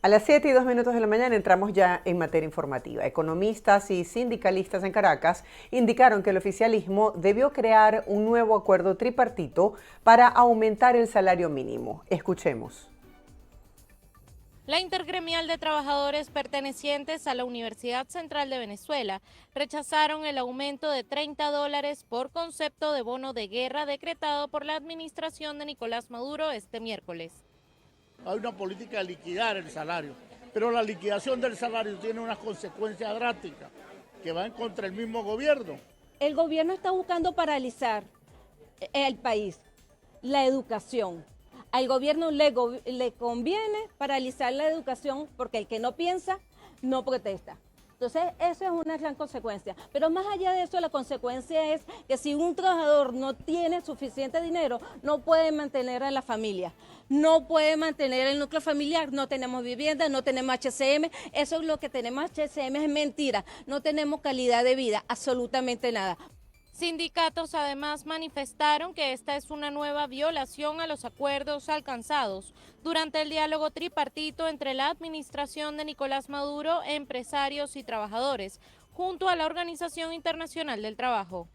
A las 7:02 de la mañana entramos ya en materia informativa. Economistas y sindicalistas en Caracas indicaron que el oficialismo debió crear un nuevo acuerdo tripartito para aumentar el salario mínimo. Escuchemos. La Intergremial de Trabajadores pertenecientes a la Universidad Central de Venezuela rechazaron el aumento de $30 por concepto de bono de guerra decretado por la administración de Nicolás Maduro este miércoles. Hay una política de liquidar el salario, pero la liquidación del salario tiene unas consecuencias drásticas que van contra el mismo gobierno. El gobierno está buscando paralizar el país, la educación. Al gobierno le conviene paralizar la educación porque el que no piensa no protesta. Entonces, eso es una gran consecuencia. Pero más allá de eso, la consecuencia es que si un trabajador no tiene suficiente dinero, no puede mantener a la familia, no puede mantener el núcleo familiar, no tenemos vivienda, no tenemos HCM. Eso es lo que tenemos, HCM es mentira. No tenemos calidad de vida, absolutamente nada. Sindicatos además manifestaron que esta es una nueva violación a los acuerdos alcanzados durante el diálogo tripartito entre la administración de Nicolás Maduro, empresarios y trabajadores, junto a la Organización Internacional del Trabajo.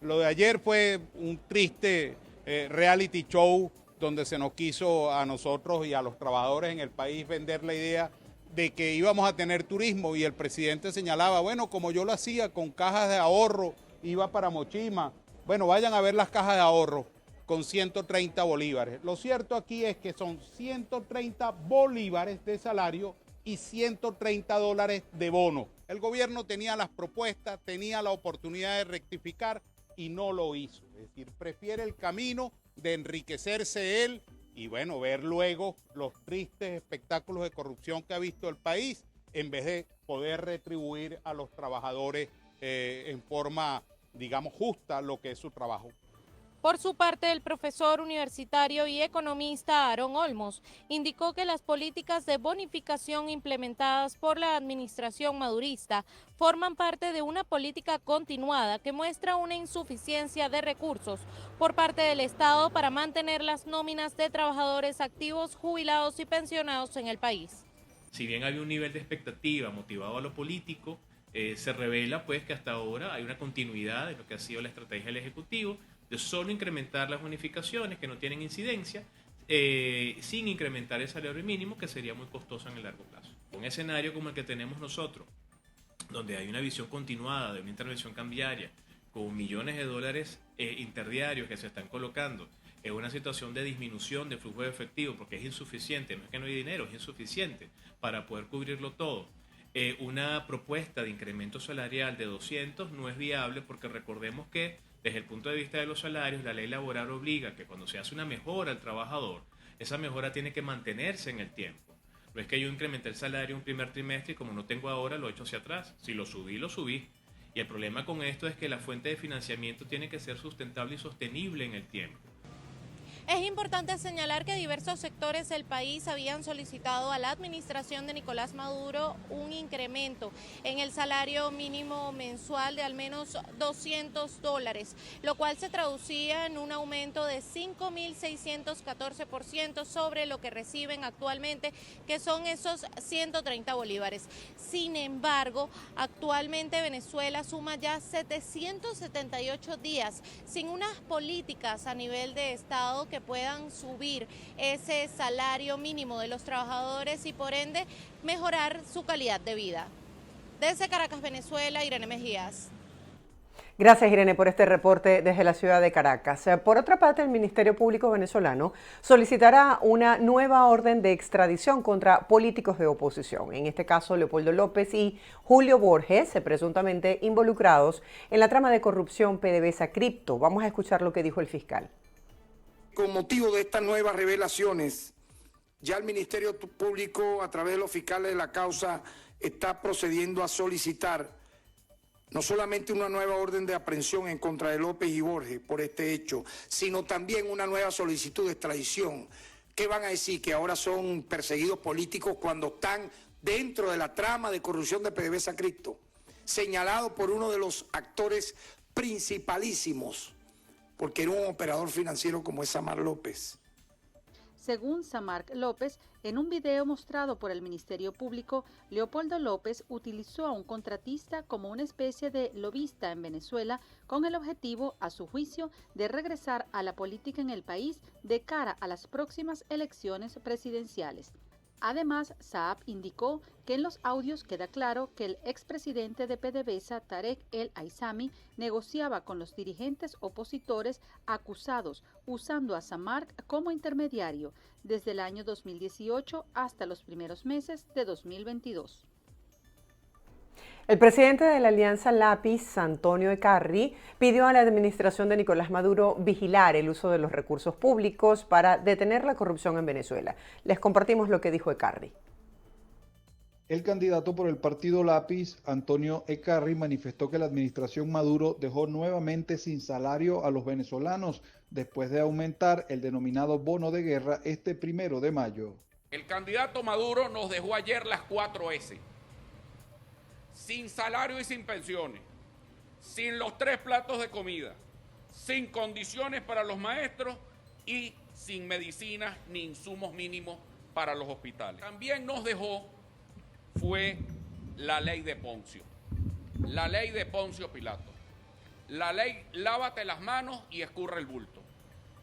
Lo de ayer fue un triste reality show donde se nos quiso a nosotros y a los trabajadores en el país vender la idea de que íbamos a tener turismo y el presidente señalaba, bueno, como yo lo hacía con cajas de ahorro, iba para Mochima. Bueno, vayan a ver las cajas de ahorro con 130 bolívares. Lo cierto aquí es que son 130 bolívares de salario y $130 de bono. El gobierno tenía las propuestas, tenía la oportunidad de rectificar y no lo hizo. Es decir, prefiere el camino de enriquecerse él y bueno, ver luego los tristes espectáculos de corrupción que ha visto el país en vez de poder retribuir a los trabajadores en forma, digamos, justa lo que es su trabajo. Por su parte, el profesor universitario y economista Aarón Olmos indicó que las políticas de bonificación implementadas por la administración madurista forman parte de una política continuada que muestra una insuficiencia de recursos por parte del Estado para mantener las nóminas de trabajadores activos, jubilados y pensionados en el país. Si bien había un nivel de expectativa motivado a lo político, se revela pues que hasta ahora hay una continuidad de lo que ha sido la estrategia del Ejecutivo de solo incrementar las bonificaciones que no tienen incidencia sin incrementar el salario mínimo, que sería muy costoso en el largo plazo. Un escenario como el que tenemos nosotros, donde hay una visión continuada de una intervención cambiaria con millones de dólares interdiarios que se están colocando en una situación de disminución de flujo de efectivo porque es insuficiente, no es que no hay dinero, es insuficiente para poder cubrirlo todo. Una propuesta de incremento salarial de 200 no es viable porque recordemos que desde el punto de vista de los salarios, la ley laboral obliga que cuando se hace una mejora al trabajador, esa mejora tiene que mantenerse en el tiempo. No es que yo incrementé el salario un primer trimestre y como no tengo ahora, lo echo hacia atrás. Si lo subí, lo subí. Y el problema con esto es que la fuente de financiamiento tiene que ser sustentable y sostenible en el tiempo. Es importante señalar que diversos sectores del país habían solicitado a la administración de Nicolás Maduro un incremento en el salario mínimo mensual de al menos $200, lo cual se traducía en un aumento de 5.614% sobre lo que reciben actualmente, que son esos 130 bolívares. Sin embargo, actualmente Venezuela suma ya 778 días sin unas políticas a nivel de Estado que puedan subir ese salario mínimo de los trabajadores y por ende mejorar su calidad de vida. Desde Caracas, Venezuela, Irene Mejías. Gracias, Irene, por este reporte desde la ciudad de Caracas. Por otra parte, el Ministerio Público venezolano solicitará una nueva orden de extradición contra políticos de oposición, en este caso Leopoldo López y Julio Borges, presuntamente involucrados en la trama de corrupción PDVSA Cripto. Vamos a escuchar lo que dijo el fiscal. Con motivo de estas nuevas revelaciones, ya el Ministerio Público, a través de los fiscales de la causa, está procediendo a solicitar no solamente una nueva orden de aprehensión en contra de López y Borges por este hecho, sino también una nueva solicitud de extradición. ¿Qué van a decir? ¿Que ahora son perseguidos políticos cuando están dentro de la trama de corrupción de PDVSA Cripto? Señalado por uno de los actores principalísimos, porque era un operador financiero como es Samar López. Según Samarc López, en un video mostrado por el Ministerio Público, Leopoldo López utilizó a un contratista como una especie de lobista en Venezuela con el objetivo, a su juicio, de regresar a la política en el país de cara a las próximas elecciones presidenciales. Además, Saab indicó que en los audios queda claro que el expresidente de PDVSA, Tarek El Aissami, negociaba con los dirigentes opositores acusados usando a Samarc como intermediario desde el año 2018 hasta los primeros meses de 2022. El presidente de la Alianza Lápiz, Antonio Ekarri, pidió a la administración de Nicolás Maduro vigilar el uso de los recursos públicos para detener la corrupción en Venezuela. Les compartimos lo que dijo Ekarri. El candidato por el partido Lápiz, Antonio Ekarri, manifestó que la administración Maduro dejó nuevamente sin salario a los venezolanos después de aumentar el denominado bono de guerra este 1 de mayo. El candidato Maduro nos dejó ayer las 4 S. Sin salario y sin pensiones, sin los 3 platos de comida, sin condiciones para los maestros y sin medicinas ni insumos mínimos para los hospitales. También nos dejó fue la ley de Poncio Pilato, la ley lávate las manos y escurre el bulto.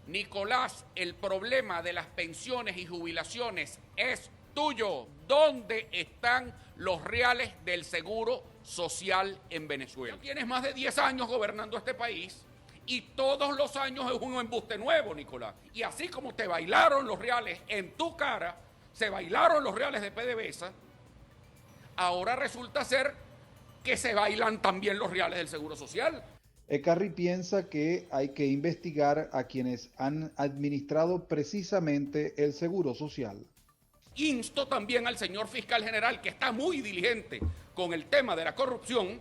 Nicolás, el problema de las pensiones y jubilaciones es tuyo. ¿Dónde están los reales del seguro social en Venezuela? Tienes más de 10 años gobernando este país y todos los años es un embuste nuevo, Nicolás. Y así como te bailaron los reales en tu cara, se bailaron los reales de PDVSA, ahora resulta ser que se bailan también los reales del seguro social. Ekarri piensa que hay que investigar a quienes han administrado precisamente el seguro social. Insto también al señor fiscal general, que está muy diligente con el tema de la corrupción,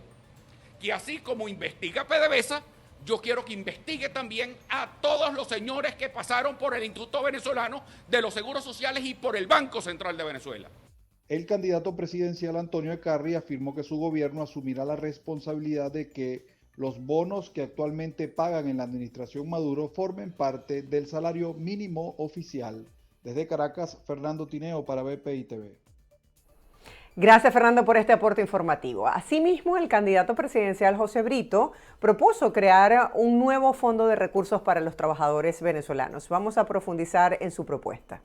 que así como investiga PDVSA, yo quiero que investigue también a todos los señores que pasaron por el Instituto Venezolano de los Seguros Sociales y por el Banco Central de Venezuela. El candidato presidencial Antonio Ekarri afirmó que su gobierno asumirá la responsabilidad de que los bonos que actualmente pagan en la administración Maduro formen parte del salario mínimo oficial. Desde Caracas, Fernando Tineo para BPI TV. Gracias, Fernando, por este aporte informativo. Asimismo, el candidato presidencial José Brito propuso crear un nuevo fondo de recursos para los trabajadores venezolanos. Vamos a profundizar en su propuesta.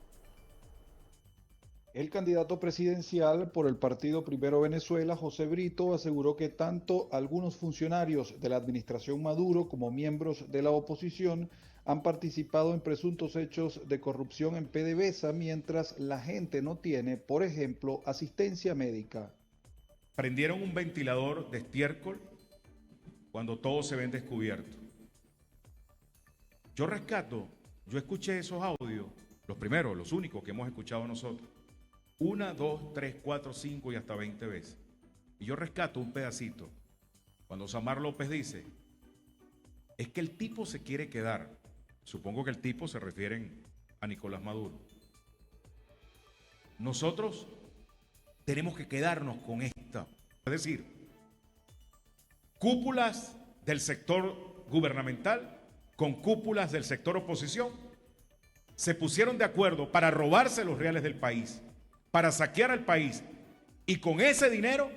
El candidato presidencial por el partido Primero Venezuela, José Brito, aseguró que tanto algunos funcionarios de la administración Maduro como miembros de la oposición han participado en presuntos hechos de corrupción en PDVSA, mientras la gente no tiene, por ejemplo, asistencia médica. Prendieron un ventilador de estiércol cuando todos se ven descubiertos. Yo escuché esos audios, los primeros, los únicos que hemos escuchado nosotros, 1, 2, 3, 4, 5 y hasta 20 veces. Y yo rescato un pedacito, cuando Samar López dice, es que el tipo se quiere quedar. Supongo que el tipo se refieren a Nicolás Maduro. Nosotros tenemos que quedarnos con esta. Es decir, cúpulas del sector gubernamental con cúpulas del sector oposición se pusieron de acuerdo para robarse los reales del país, para saquear al país y con ese dinero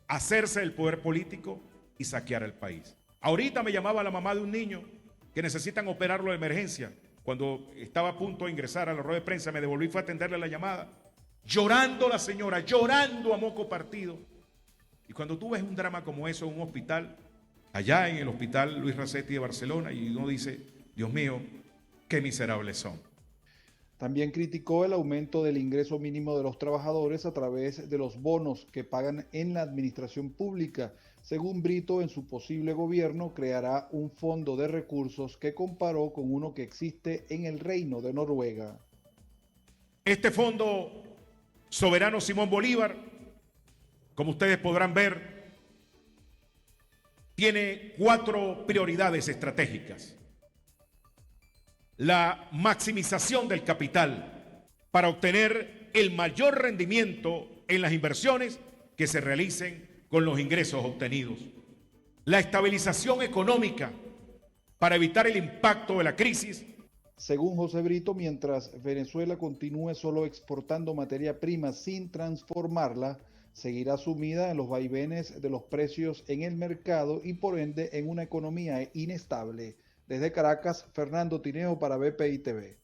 hacerse el poder político y saquear al país. Ahorita me llamaba la mamá de un niño que necesitan operarlo de emergencia. Cuando estaba a punto de ingresar a la rueda de prensa, me devolví y fue a atenderle la llamada. Llorando la señora, llorando a moco partido. Y cuando tú ves un drama como eso en un hospital, allá en el hospital Luis Racetti de Barcelona, y uno dice, Dios mío, qué miserables son. También criticó el aumento del ingreso mínimo de los trabajadores a través de los bonos que pagan en la administración pública. Según Brito, en su posible gobierno creará un fondo de recursos que comparó con uno que existe en el Reino de Noruega. Este fondo soberano Simón Bolívar, como ustedes podrán ver, tiene 4 prioridades estratégicas. La maximización del capital para obtener el mayor rendimiento en las inversiones que se realicen con los ingresos obtenidos. La estabilización económica para evitar el impacto de la crisis. Según José Brito, mientras Venezuela continúe solo exportando materia prima sin transformarla, seguirá sumida en los vaivenes de los precios en el mercado y por ende en una economía inestable. Desde Caracas, Fernando Tineo para BPI TV.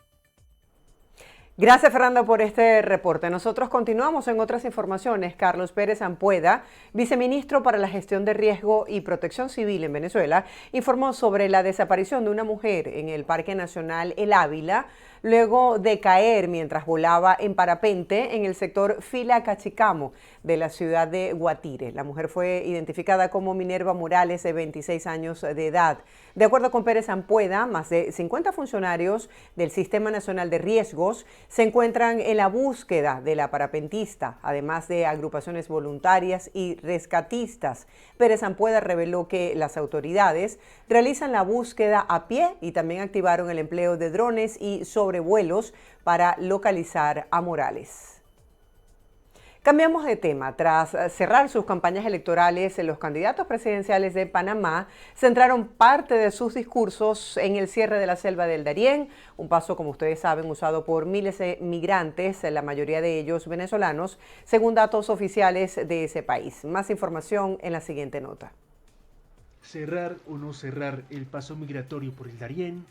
Gracias, Fernando, por este reporte. Nosotros continuamos en otras informaciones. Carlos Pérez Ampueda, viceministro para la Gestión de Riesgo y Protección Civil en Venezuela, informó sobre la desaparición de una mujer en el Parque Nacional El Ávila, luego de caer mientras volaba en parapente en el sector Fila Cachicamo de la ciudad de Guatire. La mujer fue identificada como Minerva Morales, de 26 años de edad. De acuerdo con Pérez Ampueda, más de 50 funcionarios del Sistema Nacional de Riesgos se encuentran en la búsqueda de la parapentista, además de agrupaciones voluntarias y rescatistas. Pérez Ampueda reveló que las autoridades realizan la búsqueda a pie y también activaron el empleo de drones y sobrevuelos para localizar a Morales. Cambiamos de tema. Tras cerrar sus campañas electorales, los candidatos presidenciales de Panamá centraron parte de sus discursos en el cierre de la selva del Darién, un paso, como ustedes saben, usado por miles de migrantes, la mayoría de ellos venezolanos, según datos oficiales de ese país. Más información en la siguiente nota. Cerrar o no cerrar el paso migratorio por el Darién.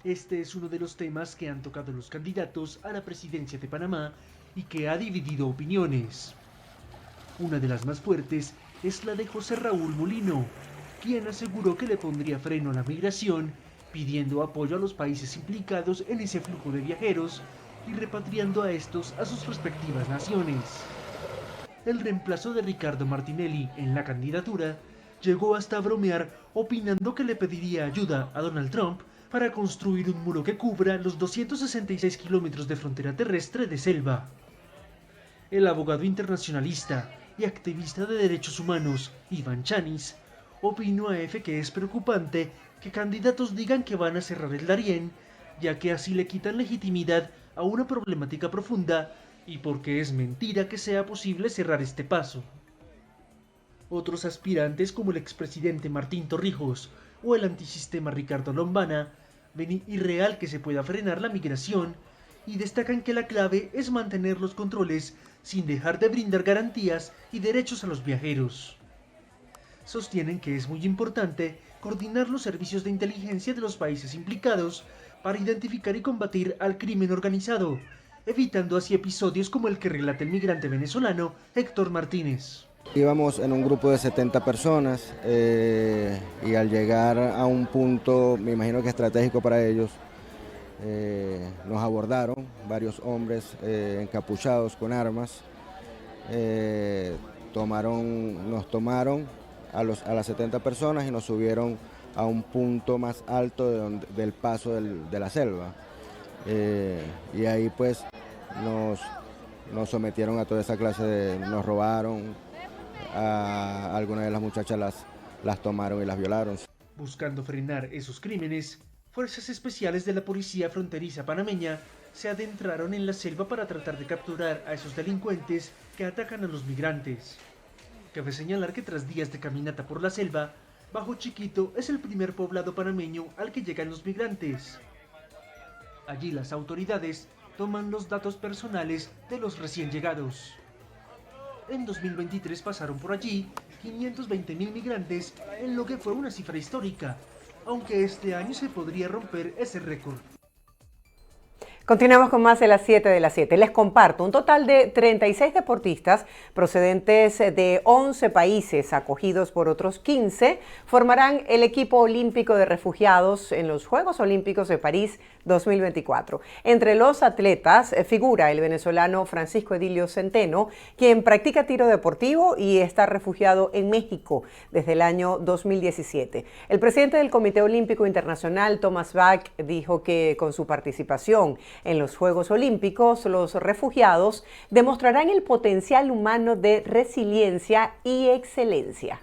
Este es uno de los temas que han tocado los candidatos a la presidencia de Panamá y que ha dividido opiniones. Una de las más fuertes es la de José Raúl Molino, quien aseguró que le pondría freno a la migración, pidiendo apoyo a los países implicados en ese flujo de viajeros y repatriando a estos a sus respectivas naciones. El reemplazo de Ricardo Martinelli en la candidatura llegó hasta bromear, opinando que le pediría ayuda a Donald Trump para construir un muro que cubra los 266 kilómetros de frontera terrestre de selva. El abogado internacionalista y activista de derechos humanos, Iván Chanis, opinó a EFE que es preocupante que candidatos digan que van a cerrar el Darién, ya que así le quitan legitimidad a una problemática profunda y porque es mentira que sea posible cerrar este paso. Otros aspirantes, como el expresidente Martín Torrijos o el antisistema Ricardo Lombana, ven irreal que se pueda frenar la migración y destacan que la clave es mantener los controles sin dejar de brindar garantías y derechos a los viajeros. Sostienen que es muy importante coordinar los servicios de inteligencia de los países implicados para identificar y combatir al crimen organizado, evitando así episodios como el que relata el migrante venezolano Héctor Martínez. Íbamos en un grupo de 70 personas y al llegar a un punto, me imagino que estratégico para ellos, nos abordaron varios hombres encapuchados con armas, nos tomaron a las 70 personas y nos subieron a un punto más alto del paso de la selva. Y ahí pues nos sometieron a toda esa clase nos robaron, a algunas de las muchachas las tomaron y las violaron. Buscando frenar esos crímenes, fuerzas especiales de la Policía Fronteriza Panameña se adentraron en la selva para tratar de capturar a esos delincuentes que atacan a los migrantes. Cabe señalar que tras días de caminata por la selva, Bajo Chiquito es el primer poblado panameño al que llegan los migrantes. Allí las autoridades toman los datos personales de los recién llegados. En 2023 pasaron por allí 520.000 migrantes, en lo que fue una cifra histórica, aunque este año se podría romper ese récord. Continuamos con más de las 7 de las 7. Les comparto, un total de 36 deportistas procedentes de 11 países, acogidos por otros 15, formarán el equipo olímpico de refugiados en los Juegos Olímpicos de París 2024. Entre los atletas figura el venezolano Francisco Edilio Centeno, quien practica tiro deportivo y está refugiado en México desde el año 2017. El presidente del Comité Olímpico Internacional, Thomas Bach, dijo que con su participación en los Juegos Olímpicos, los refugiados demostrarán el potencial humano de resiliencia y excelencia.